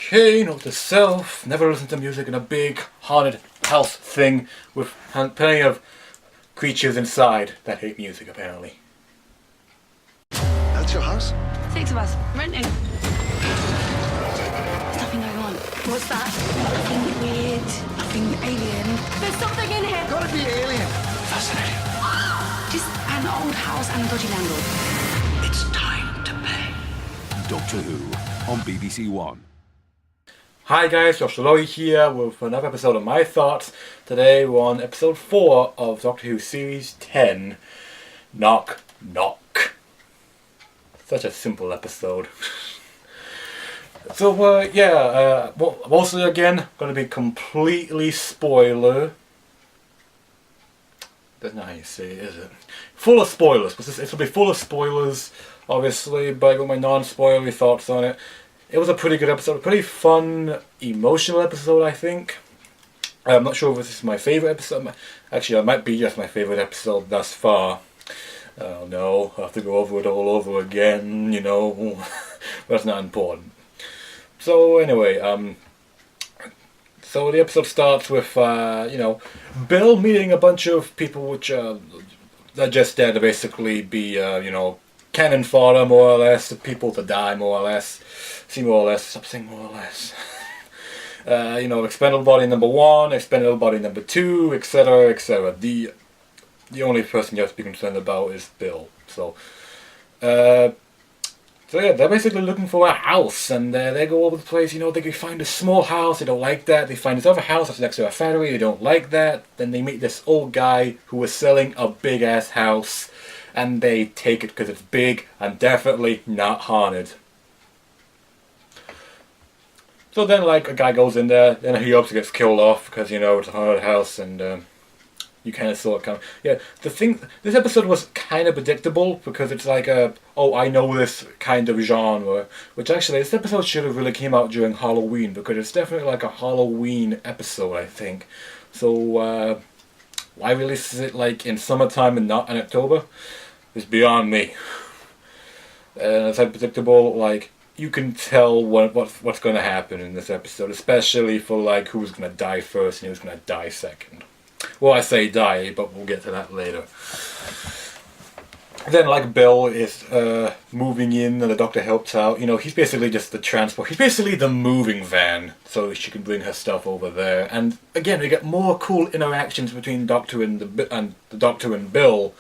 Okay, note to self, never listen to music in a big haunted house thing with plenty of creatures inside that hate music, apparently. That's your house? 6 of us, renting. There's nothing going on. What's that? Nothing weird, nothing alien. There's something in here! Gotta be alien. Fascinating. Just an old house and a dodgy landlord. It's time to pay. Doctor Who on BBC One. Hi guys, Josh Lloyd here with another episode of My Thoughts. Today we're on episode 4 of Doctor Who Series 10, Knock Knock. Such a simple episode. So mostly again, going to be completely spoiler. That's not how you say it, is it? Full of spoilers. This will be full of spoilers, obviously, but I got my non-spoilery thoughts on it. It was a pretty good episode, a pretty fun, emotional episode, I think. I'm not sure if this is my favourite episode. Actually, it might be just my favourite episode thus far. Oh no, I have to go over it all over again, you know. That's not important. So anyway, so the episode starts with, Bill meeting a bunch of people which are just there to basically be, cannon fodder, more or less, the people to die, more or less. See, more or less, stop saying more or less. Expendable body number 1, expendable body number 2, etc., etc. The only person you have to be concerned about is Bill. So they're basically looking for a house, and they go over the place. They can find a small house, they don't like that. They find this other house that's next to a factory, they don't like that. Then they meet this old guy who was selling a big ass house, and they take it because it's big and definitely not haunted. So then, a guy goes in there, then he obviously gets killed off because, it's a haunted house, and you kind of saw it coming. Yeah, this episode was kind of predictable because it's like I know this kind of genre, which actually, this episode should have really came out during Halloween because it's definitely like a Halloween episode, I think. So, why release it in summertime and not in October is beyond me. And it's predictable, you can tell what's going to happen in this episode, especially for who's going to die first and who's going to die second. Well, I say die, but we'll get to that later. Then, Bill is moving in, and the Doctor helps out. He's basically just the transport. He's basically the moving van, so she can bring her stuff over there. And again, we get more cool interactions between Doctor and the Doctor and Bill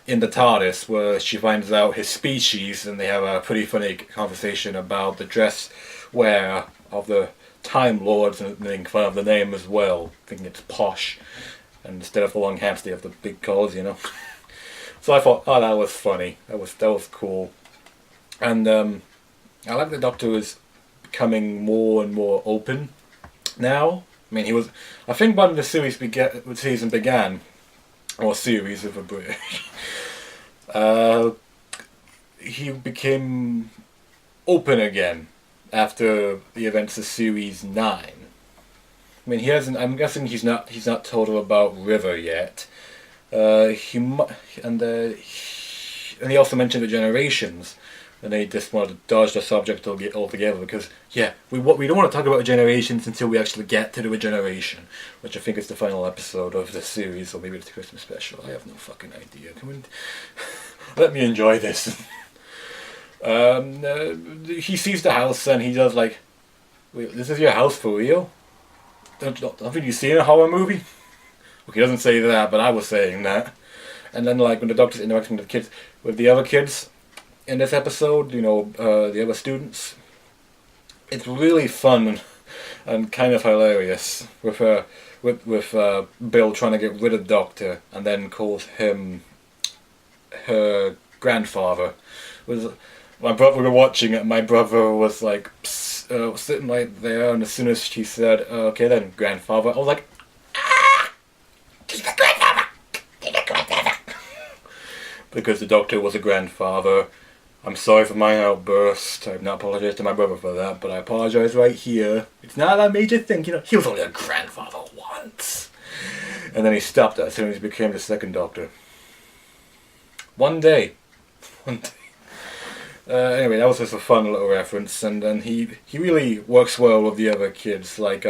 in the TARDIS, where she finds out his species, and they have a pretty funny conversation about the dress wear of the Time Lords, and making fun of the name as well, thinking it's posh, and instead of the long hats they have the big collars, So I thought, that was funny, that was cool. And I like the Doctor is becoming more and more open now. I think when the season began, or series of a British, he became open again after the events of series 9. He hasn't. I'm guessing he's not told her about River yet. He also mentioned the generations, and they just wanted to dodge the subject altogether because we don't want to talk about generations until we actually get to the regeneration, which I think is the final episode of the series, or maybe it's the Christmas special. I have no fucking idea. Let me enjoy this. He sees the house and he does wait, this is your house for real? Don't think you see in a horror movie? Okay, he doesn't say that, but I was saying that. And then when the Doctor's interacting with the other kids in this episode, the other students, it's really fun and kind of hilarious with Bill trying to get rid of the Doctor and then calls him her grandfather. My brother, we were watching it, my brother was sitting right there, and as soon as she said, okay then, grandfather, I was like, he's the grandfather! He's the grandfather! Because the Doctor was a grandfather. I'm sorry for my outburst. I've not apologized to my brother for that, but I apologize right here. It's not a major thing, he was only a grandfather once. And then he stopped that as soon as he became the second Doctor. One day. Anyway, that was just a fun little reference, and he really works well with the other kids. Like,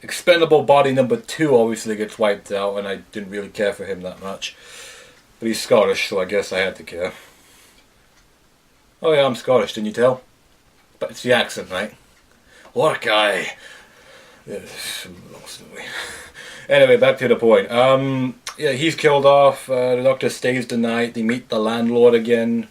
Expendable Body number 2 obviously gets wiped out, and I didn't really care for him that much. But he's Scottish, so I guess I had to care. Oh yeah, I'm Scottish, didn't you tell? But it's the accent, right? What a guy! Yes, long story. Anyway, back to the point. Yeah, he's killed off. The doctor stays the night. They meet the landlord again.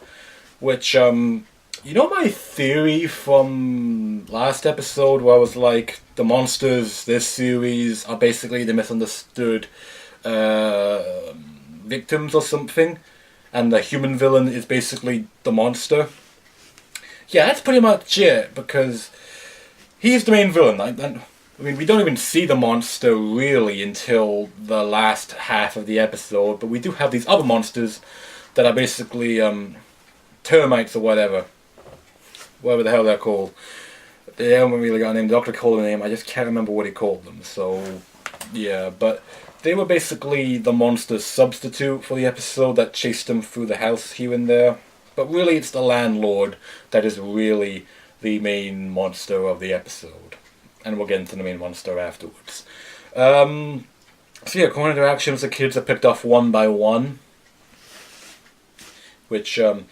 Which, you know my theory from last episode where I was like, the monsters this series are basically the misunderstood victims or something, and the human villain is basically the monster? Yeah, that's pretty much it, because he's the main villain. I mean, we don't even see the monster really until the last half of the episode, but we do have these other monsters that are basically termites or whatever the hell they're called. They haven't really got a name. The doctor called them a name. I just can't remember what he called them. So, yeah, but they were basically the monster's substitute for the episode that chased them through the house here and there. But really, it's the landlord that is really the main monster of the episode. And we'll get into the main monster afterwards. So yeah, according to their actions, the kids are picked off one by one. Which, I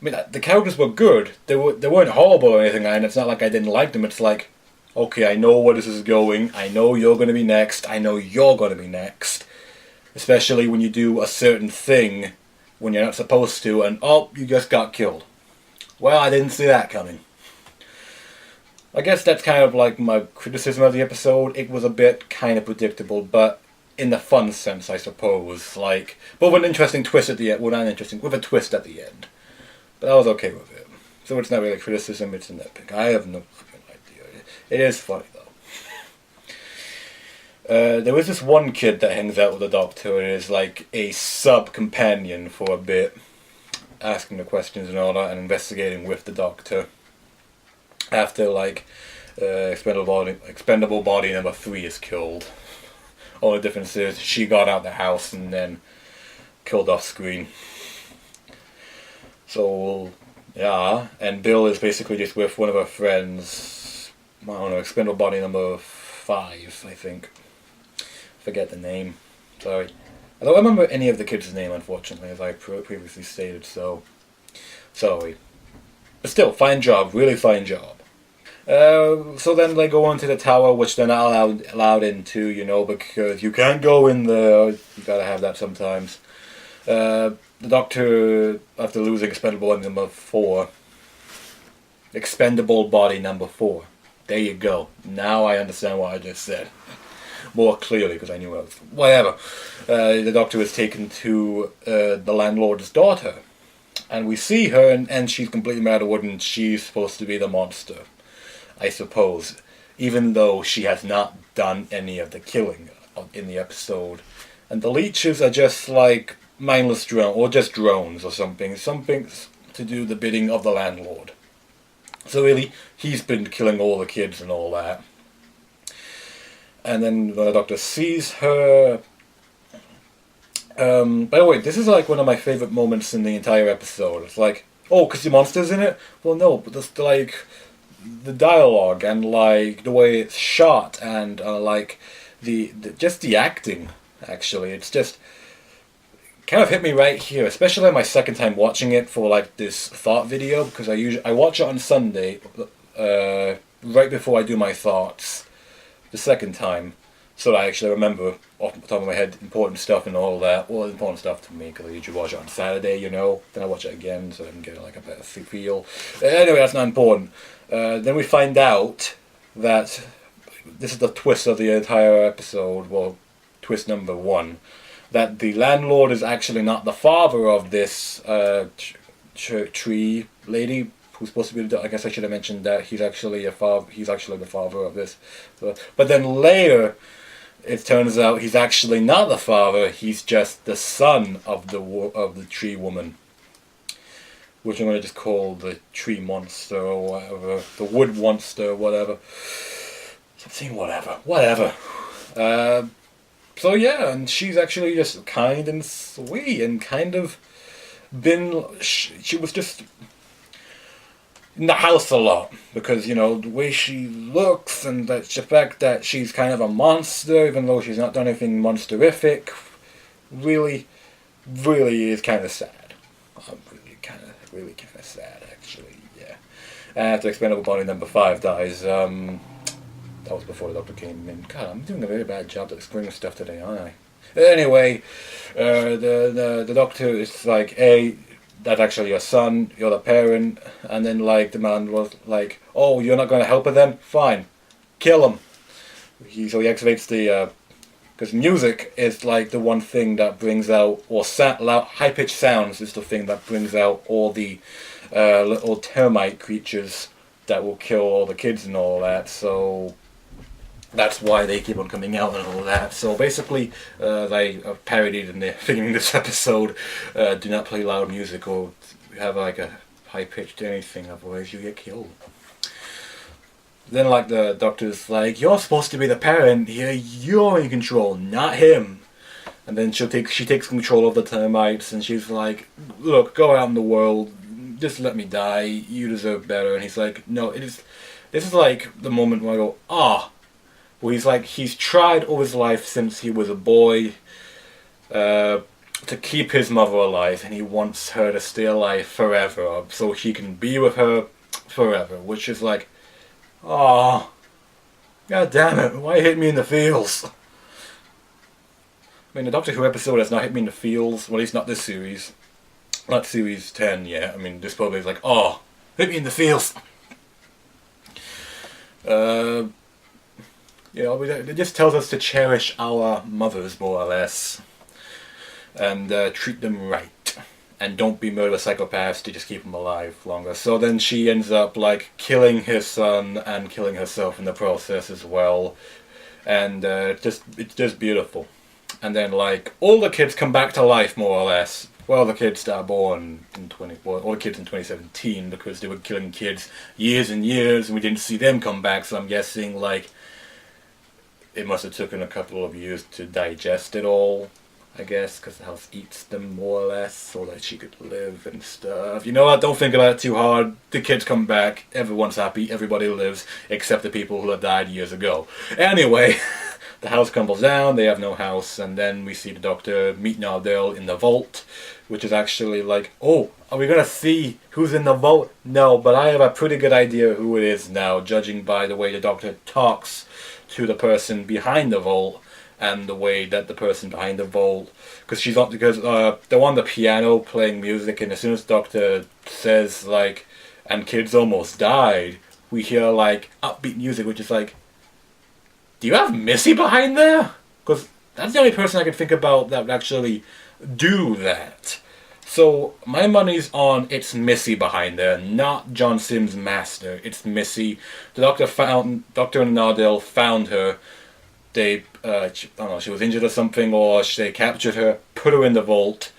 mean, the characters were good. They weren't horrible or anything, and it's not like I didn't like them. It's like, okay, I know where this is going. I know you're going to be next. I know you're going to be next. Especially when you do a certain thing when you're not supposed to, and oh, you just got killed. Well, I didn't see that coming. I guess that's kind of like my criticism of the episode. It was a bit kind of predictable, but in the fun sense, I suppose. Like, but with an interesting twist at the end. Well, not interesting, with a twist at the end. But I was okay with it. So it's not really criticism, it's a nitpick. I have no fucking idea. It is funny, though. There was this one kid that hangs out with the doctor and is like a sub-companion for a bit. Asking the questions and all that and investigating with the doctor. After, like, Expendable Body number 3 is killed. All the difference is she got out of the house and then killed off screen. So, yeah, and Bill is basically just with one of her friends. I don't know, Expendable Body number 5, I think. Forget the name. Sorry. I don't remember any of the kids' name, unfortunately, as I previously stated, so sorry. But still, fine job, really fine job. So then they go into the tower, which they're not allowed into, you know, because you can't go in there. You gotta have that sometimes. The doctor, after losing Expendable Body number 4, Expendable Body number 4. There you go. Now I understand what I just said. More clearly, because I knew it was... Whatever. The doctor is taken to the landlord's daughter. And we see her, and she's completely mad at Wood, she's supposed to be the monster, I suppose. Even though she has not done any of the killing in the episode. And the leeches are just like mindless drones, or just drones or something. Something to do the bidding of the landlord. So really, he's been killing all the kids and all that. And then when the doctor sees her... by the way, this is like one of my favourite moments in the entire episode. It's like, oh, because the monster's in it? Well, no, but just like the dialogue and like the way it's shot and like the just the acting, actually. It's just kind of hit me right here, especially on my second time watching it for like this thought video, because I watch it on Sunday, right before I do my thoughts. The second time, so I actually remember off the top of my head important stuff and all that. Well, important stuff to me because I usually watch it on Saturday, you know. Then I watch it again so I can get like a better feel. Anyway, that's not important. Then we find out that this is the twist of the entire episode. Well, twist number 1, that the landlord is actually not the father of this tree lady. Who's supposed to be? I guess I should have mentioned that he's actually the father of this. But then later, it turns out he's actually not the father. He's just the son of the tree woman, which I'm going to just call the tree monster or whatever, the wood monster, whatever. Something, whatever. So yeah, and she's actually just kind and sweet and kind of she was just in the house a lot because, you know, the way she looks and the fact that she's kind of a monster, even though she's not done anything monsterific, really is kind of sad. Really kind of sad, actually, yeah. And to explain about Body Number 5 dies, that was before the Doctor came in. God, I'm doing a very bad job at explaining stuff today, aren't I? Anyway, the Doctor is like, hey, that's actually your son, you're the parent, and then like the man was like, oh, you're not going to help her then? Fine, kill him. So he activates the, because music is like the one thing that brings out, or high-pitched sounds is the thing that brings out all the little termite creatures that will kill all the kids and all that, so that's why they keep on coming out and all that. So basically, they parodied in the thing in this episode, do not play loud music or have like a high-pitched anything, otherwise you get killed. Then like the Doctor's like, you're supposed to be the parent here, you're in control, not him. And then she takes control of the termites and she's like, look, go out in the world, just let me die, you deserve better. And he's like, no, this is like the moment where I go, where he's like, he's tried all his life since he was a boy to keep his mother alive, and he wants her to stay alive forever so he can be with her forever, which is like, god damn it, why hit me in the feels? I mean, the Doctor Who episode has not hit me in the feels, well, at least not this series. Not series 10 yet. I mean, this probably is like, hit me in the feels. You know, it just tells us to cherish our mothers, more or less. And treat them right. And don't be murder psychopaths to just keep them alive longer. So then she ends up, like, killing his son and killing herself in the process as well. And it's just beautiful. And then, like, all the kids come back to life, more or less. Well, the kids that are born in all the kids in 2017, because they were killing kids years and years, and we didn't see them come back, so I'm guessing, like, it must have taken a couple of years to digest it all, I guess, because the house eats them more or less, so that she could live and stuff. You know what, don't think about it too hard. The kids come back, everyone's happy, everybody lives, except the people who had died years ago. Anyway, the house crumbles down, they have no house, and then we see the Doctor meet Nardelle in the vault, which is actually like, are we going to see who's in the vault? No, but I have a pretty good idea who it is now, judging by the way the Doctor talks to the person behind the vault, and the way that the person behind the vault, because they're on the piano playing music, and as soon as the Doctor says, like, and kids almost died, we hear, like, upbeat music, which is like, do you have Missy behind there? Because that's the only person I can think about that would actually do that. So my money's on it's Missy behind there, not John Sims' master. It's Missy. The Doctor and Nardelle found her. They, I don't know, she was injured or something, or they captured her, put her in the vault.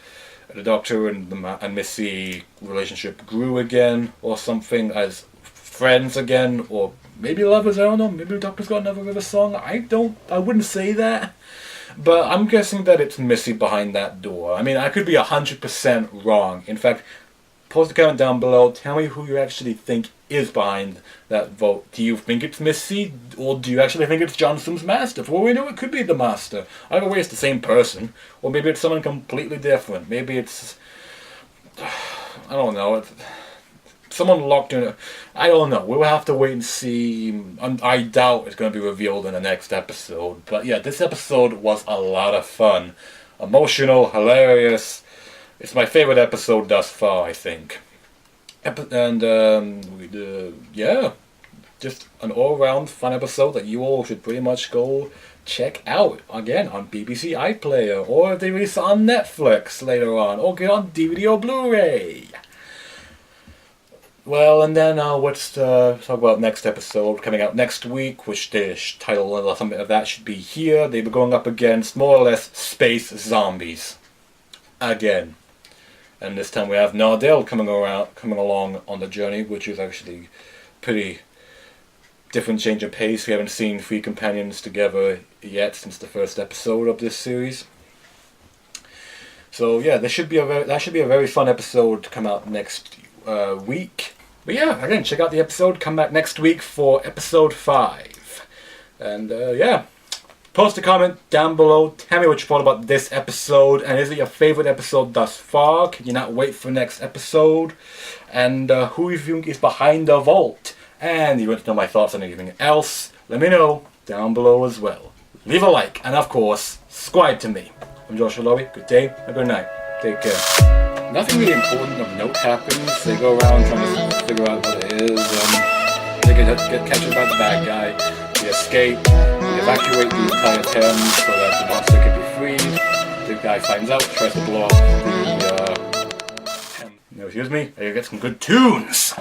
The Doctor and Missy relationship grew again, or something, as friends again, or maybe lovers, I don't know. Maybe the Doctor's got another River song. I wouldn't say that. But I'm guessing that it's Missy behind that door. I mean, I could be 100% wrong. In fact, post a comment down below. Tell me who you actually think is behind that vote. Do you think it's Missy? Or do you actually think it's John Sims' master? For all we know, it could be the master. Either way, it's the same person. Or maybe it's someone completely different. Maybe it's, I don't know. Someone locked in. I don't know. We'll have to wait and see. I doubt it's going to be revealed in the next episode. But yeah, this episode was a lot of fun. Emotional, hilarious. It's my favorite episode thus far, I think. Yeah. Just an all-round fun episode that you all should pretty much go check out. Again, on BBC iPlayer. Or if they release it on Netflix later on. Or get on DVD or Blu-ray. Well, and then let's talk about next episode coming out next week, which the title or something of that should be here. They were going up against more or less space zombies again, and this time we have Nardelle coming along on the journey, which is actually pretty different change of pace. We haven't seen three companions together yet since the first episode of this series. So yeah, that should be a very fun episode to come out next week. But yeah, again, check out the episode. Come back next week for episode 5. And yeah, post a comment down below. Tell me what you thought about this episode. And is it your favorite episode thus far? Can you not wait for next episode? And who you think is behind the vault? And if you want to know my thoughts on anything else, let me know down below as well. Leave a like, and of course, subscribe to me. I'm Joshua Lowy. Good day and good night. Take care. Nothing really important of note happens. They go around trying to figure out what it is. They get captured by the bad guy. They escape. They evacuate the entire town so that the monster can be freed. The guy finds out, tries to blow up the... excuse me, I gotta get some good tunes.